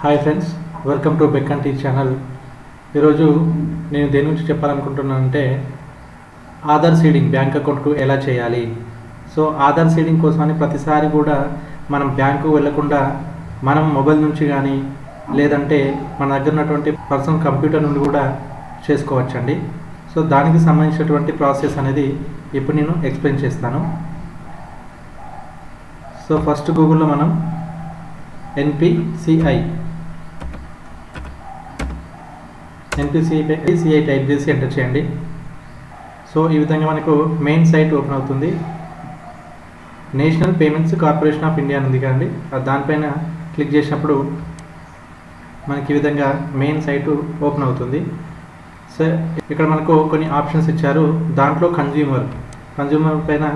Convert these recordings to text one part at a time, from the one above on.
Hi friends, welcome to Beck and T channel. ఈరోజు నేను దేని గురించి చెప్పాలనుకుంటున్నానంటే ఆధార్ సీడింగ్ బ్యాంక్ అకౌంట్కు ఎలా చేయాలి. సో ఆధార్ సీడింగ్ కోసమని ప్రతిసారి కూడా మనం బ్యాంకు వెళ్లకుండా మనం మొబైల్ నుంచి కానీ లేదంటే మన దగ్గర ఉన్నటువంటి పర్సనల్ కంప్యూటర్ నుండి కూడా చేసుకోవచ్చండి. సో దానికి సంబంధించినటువంటి ప్రాసెస్ అనేది ఇప్పుడు నేను ఎక్స్ప్లెయిన్ చేస్తాను. సో ఫస్ట్ గూగుల్లో మనం ఎన్పిసిఐ టైప్ చేసి ఎంటర్ చేయండి. సో ఈ విధంగా మనకు మెయిన్ సైట్ ఓపెన్ అవుతుంది. National payments corporation of India ఉంది కదండి, దానిపైన క్లిక్ చేసినప్పుడు మనకి ఈ విధంగా మెయిన్ సైటు ఓపెన్ అవుతుంది. సో ఇక్కడ మనకు కొన్ని ఆప్షన్స్ ఇచ్చారు. దాంట్లో కన్జ్యూమర్ పైన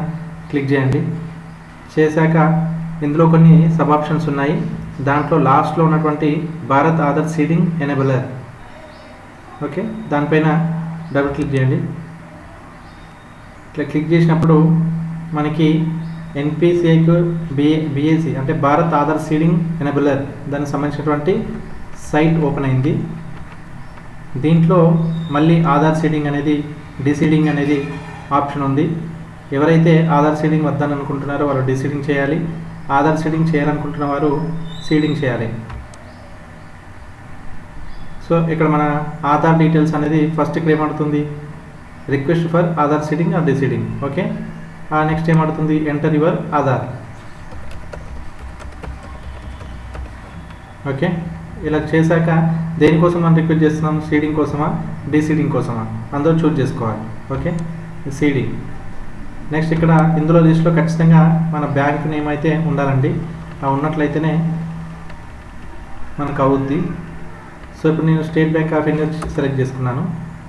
క్లిక్ చేయండి. చేశాక ఇందులో కొన్ని సబ్ ఆప్షన్స్ ఉన్నాయి. దాంట్లో లాస్ట్లో ఉన్నటువంటి Bharat Aadhaar seeding enabler, okay, దానిపైన డబుల్ క్లిక్ చేయండి. ఇట్లా క్లిక్ చేసినప్పుడు మనకి ఎన్పిసిఐకు బిఏసి అంటే భారత్ ఆధార్ సీడింగ్ ఎనేబులర్ దానికి సంబంధించినటువంటి సైట్ ఓపెన్ అయింది. దీంట్లో మళ్ళీ ఆధార్ సీడింగ్ అనేది డిసీడింగ్ అనేది ఆప్షన్ ఉంది. ఎవరైతే ఆధార్ సీడింగ్ వద్దని అనుకుంటున్నారో వాళ్ళు డిసీడింగ్ చేయాలి, ఆధార్ సీడింగ్ చేయాలనుకుంటున్న వారు సీడింగ్ చేయాలి. సో ఇక్కడ మన ఆధార్ డీటెయిల్స్ అనేది ఫస్ట్ ఇక్కడ ఏమడుతుంది, request for Aadhaar seeding or deseeding, okay. Next ఏమడుతుంది, ఎంటర్ యువర్ ఆధార్, ఓకే. ఇలా చేశాక దేనికోసం మనం రిక్వెస్ట్ చేస్తున్నాం, సీడింగ్ కోసమా డిసీడింగ్ కోసమా అందరూ చూజ్ చేసుకోవాలి, ఓకే. సీడింగ్. నెక్స్ట్ ఇక్కడ ఇందులో లిస్ట్లో ఖచ్చితంగా మన బ్యాంక్ నేమ్ అయితే ఉండాలండి, ఉన్నట్లయితేనే మనకు అవుద్ది. సో ఇప్పుడు నేను state bank of India select చేసుకున్నాను,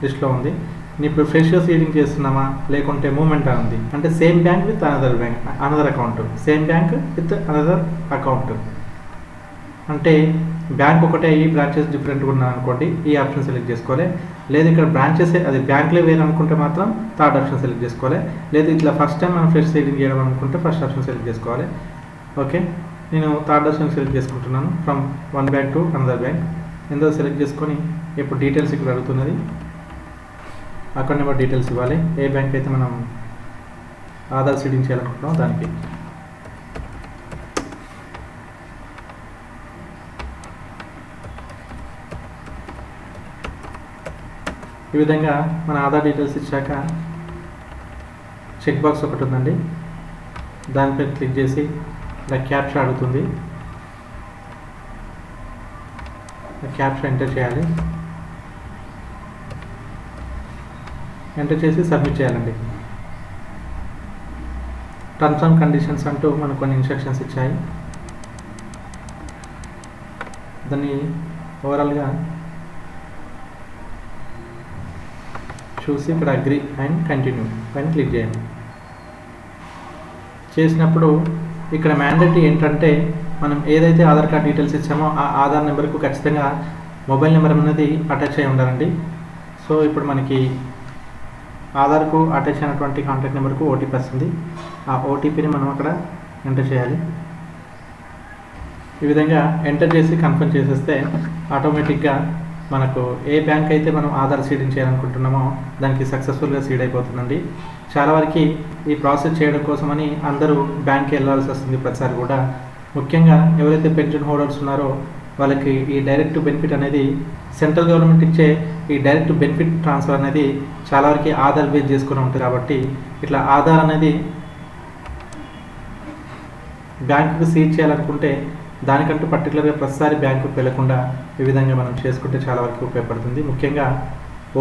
లిస్ట్లో ఉంది. నేను ఇప్పుడు ఫ్రెష్గా సీడింగ్ చేస్తున్నామా లేకుంటే మూమెంట్ ఉంది అంటే same bank with another account, same bank with another account అంటే బ్యాంక్ ఒకటే ఈ బ్రాంచెస్ డిఫరెంట్గా ఉన్నాను అనుకోండి, ఈ ఆప్షన్ సెలెక్ట్ చేసుకోవాలి. లేదు ఇక్కడ బ్రాంచెస్ అది బ్యాంక్లే వేరు అనుకుంటే మాత్రం థర్డ్ ఆప్షన్ సెలెక్ట్ చేసుకోవాలి. లేదు ఇట్లా ఫస్ట్ టైం మనం ఫ్రెష్ సీడింగ్ చేయడం అనుకుంటే ఫస్ట్ ఆప్షన్ సెలెక్ట్ చేసుకోవాలి, ఓకే. నేను థర్డ్ ఆప్షన్ సెలెక్ట్ చేసుకుంటున్నాను, from one bank to another bank. ఇందులో సెలెక్ట్ చేసుకొని ఇప్పుడు డీటెయిల్స్ ఇక్కడ అడుగుతున్నది, అకౌంట్ నెంబర్ డీటెయిల్స్ ఇవ్వాలి. ఏ బ్యాంక్ అయితే మనం ఆధార్ సీడింగ్ చేయాలనుకుంటున్నాం దానికి. ఈ విధంగా మన ఆధార్ డీటెయిల్స్ ఇచ్చాక చెక్ బాక్స్ ఒకటి ఉందండి, దానిపై క్లిక్ చేసి ఇలా క్యాప్చా అడుగుతుంది, క్యాప్చా ఎంటర్ చేయాలి. ఎంటర్ చేసి సబ్మిట్ చేయాలండి. టర్మ్స్ అండ్ కండిషన్స్ అంటూ మనకు కొన్ని ఇన్స్ట్రక్షన్స్ ఇచ్చాయి. దాన్ని ఓవరాల్గా చూసి ఇక్కడ అగ్రీ అండ్ కంటిన్యూ పైన క్లిక్ చేయండి. చేసినప్పుడు ఇక్కడ మ్యాండేటరీ ఏంటంటే మనం ఏదైతే ఆధార్ కార్డ్ డీటెయిల్స్ ఇచ్చామో ఆ ఆధార్ నెంబర్కు ఖచ్చితంగా మొబైల్ నెంబర్ అనేది అటాచ్ అయి ఉండాలండి. సో ఇప్పుడు మనకి ఆధార్కు అటాచ్ అయినటువంటి కాంటాక్ట్ నెంబర్కు ఓటీపీ వస్తుంది. ఆ ఓటీపీని మనం అక్కడ ఎంటర్ చేయాలి. ఈ విధంగా ఎంటర్ చేసి కన్ఫర్మ్ చేసేస్తే ఆటోమేటిక్గా మనకు ఏ బ్యాంక్ అయితే మనం ఆధార్ సీడింగ్ చేయాలనుకుంటున్నామో దానికి సక్సెస్ఫుల్గా సీడ్ అయిపోతుందండి. చాలా వరకు ఈ ప్రాసెస్ చేయడం కోసమని అందరూ బ్యాంక్కి వెళ్ళాల్సి వస్తుంది ప్రతిసారి కూడా. ముఖ్యంగా ఎవరైతే పెన్షన్ హోల్డర్స్ ఉన్నారో వాళ్ళకి ఈ డైరెక్ట్ బెనిఫిట్ అనేది సెంట్రల్ గవర్నమెంట్ ఇచ్చే ఈ డైరెక్ట్ బెనిఫిట్ ట్రాన్స్ఫర్ అనేది చాలా వరకు ఆధార్ బేస్ చేసుకుని ఉంటుంది. కాబట్టి ఇట్లా ఆధార్ అనేది బ్యాంకుకి సీడ్ చేయాలనుకుంటే దానికంటూ పర్టికులర్గా ప్రతిసారి బ్యాంకుకి వెళ్లకుండా ఈ విధంగా మనం చేసుకుంటే చాలా వరకు ఉపయోగపడుతుంది. ముఖ్యంగా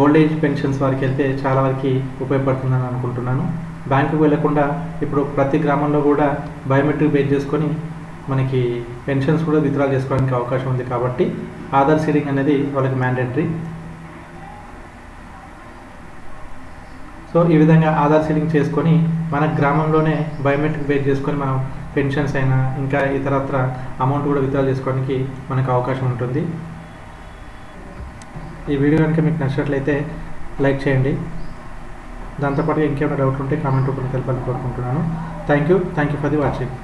ఓల్డ్ ఏజ్ పెన్షన్స్ వారికి వెళ్తే చాలా వరకు ఉపయోగపడుతుందని అనుకుంటున్నాను. బ్యాంకుకి వెళ్లకుండా ఇప్పుడు ప్రతి గ్రామంలో కూడా బయోమెట్రిక్ బేస్ చేసుకొని మనకి పెన్షన్స్ కూడా విత్డ్రా చేసుకోవడానికి అవకాశం ఉంది. కాబట్టి ఆధార్ సీడింగ్ అనేది వాళ్ళకి మ్యాండేటరీ. సో ఈ విధంగా ఆధార్ సీడింగ్ చేసుకొని మన గ్రామంలోనే బయోమెట్రిక్ బేస్ చేసుకొని మనం పెన్షన్స్ అయినా ఇంకా ఇతరత్ర అమౌంట్ కూడా విత్డ్రా చేసుకోవడానికి మనకు అవకాశం ఉంటుంది. ఈ వీడియో కనుక మీకు నచ్చినట్లయితే లైక్ చేయండి. దాంతోపాటు ఇంకేమైనా డౌట్లు ఉంటే కామెంట్ రూపంలో తెలపాలని కోరుకుంటున్నాను. Thank you for the watching.